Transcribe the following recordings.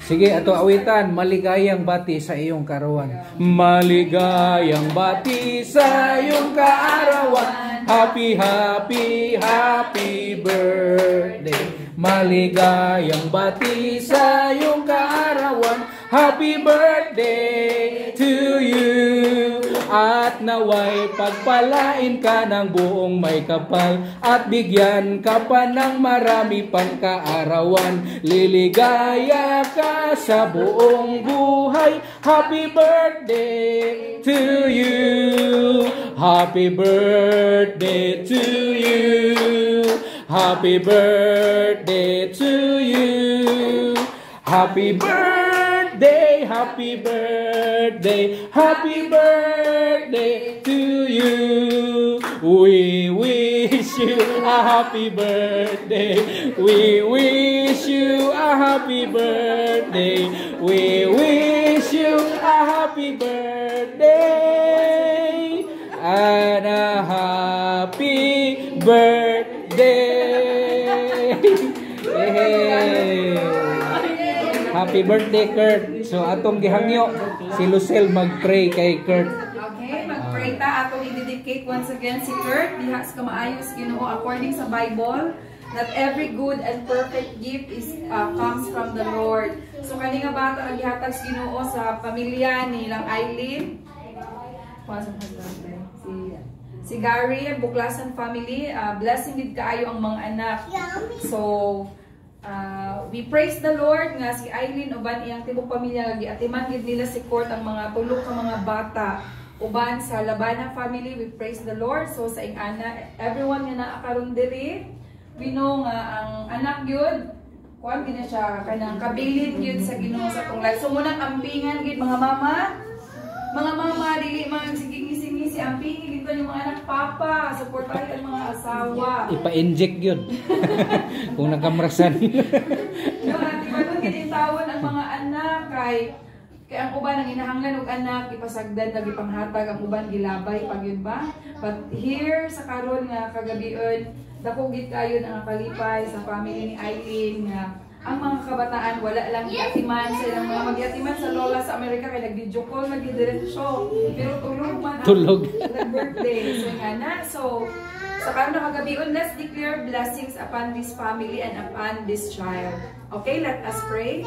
Sige, ato awitan, maligayang bati sa iyong kaarawan. Maligayang bati sa iyong kaarawan. Happy, happy, happy birthday. Maligayang bati sa iyong kaarawan. Happy birthday to you. At naway pagpalain ka ng buong may kapal, at bigyan ka pa ng marami pang kaarawan. Liligaya ka sa buong buhay. Happy birthday to you. Happy birthday to you. Happy birthday to you. Happy birthday, happy birthday, happy birthday to you. We wish you a happy birthday. We wish you a happy birthday. We wish you a happy birthday and a happy birthday. Happy birthday, Kurt. So atong gihangyo si Lucel mag-pray kay Kurt. Okay, mag-pray ta. Atong i-dedicate once again si Kurt diha sa kamaayos Ginoo according sa Bible that every good and perfect gift comes from the Lord. So kani nga bata ang gihatag sa Ginoo sa pamilya ni lang Eileen. Si Gary, Buklasan family, blessing gid kaayo ang mga anak. So we praise the Lord nga si Eileen uban iyang tibok pamilya giatiman gid nila si Court ang mga tulo ka mga bata uban sa Labana family. We praise the Lord. So sa ing ana everyone nga naa karon diri, we know nga ang anak gyud kuan gid siya kanang kabilin gyud sa Ginoo sa tong life. So munang ampingan gid mga mama dili man sige ngisi ampingin gid yung mga anak papa, suportahan ang mga asawa. Ipa-inject yun. Kung nakamrasan. No, di ba kung kinitawon ang mga anak kay ang uban ang inahanglan og anak ipasagdan lagi panghatag, ang uban gilabay pag yun ba? But here sa karon nga kagabion dako gid kayo ang kalipay sa family ni Eileen nga ang mga kabataan wala lang giatiman sa ilang mga magiatiman sa lola sa Amerika kay nag-video call nag-diretso pero tulog man ang birthday. So nga na, so sa karon na kagabion, let's declare blessings upon this family and upon this child. Okay, let us pray.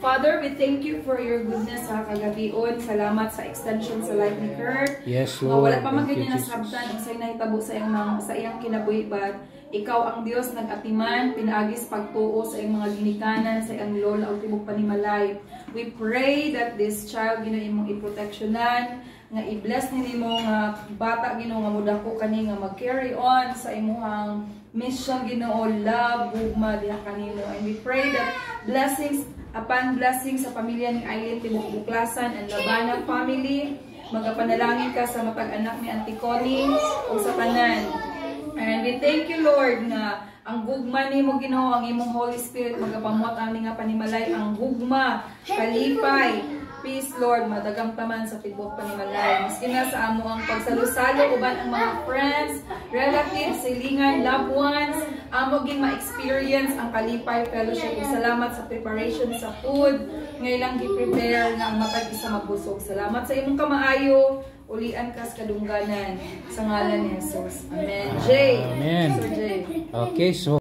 Father, we thank you for your goodness sa kagabion. Salamat sa extension sa life ni Kurt. Yes, Lord. Wala pa man ganyan nasabtan ang say nahitabo sa iyang kinabuhi, but ikaw ang Dios nag-atiman, pinaagis pagtuo sa iyang mga ginikanan, sa iyang lola o tibok panimalay. We pray that this child Ginoo imong iproteksyonan, nga i-bless nimo nga bata Ginoo nga mudako kani nga mag-carry on sa imong mission Ginoo, love, gugma diha kanimo. And we pray that blessings upon blessings sa pamilya ni Eileen tibok Buklasan and Labana family. Magapanalangin ka sa matag anak ni Auntie Connie o sa tanan. And we thank you Lord nga ang gugma nimo Ginoo, ang imong Holy Spirit magapamuot ang nga panimalay, ang gugma, kalipay, peace Lord, madagang taman sa tibok panimalay. Maski na sa amo ang pagsalusalo uban ang mga friends, relatives, silingan, loved ones, amo gin ma-experience ang kalipay fellowship. Salamat sa preparation sa food ngaylang gi-prepare nga ang matag isa mabusog. Salamat sa imong kamaayo, ulian kas kadungganan sa ngalan ni Jesus. Amen. Jay. Amen. So Jay. Okay, so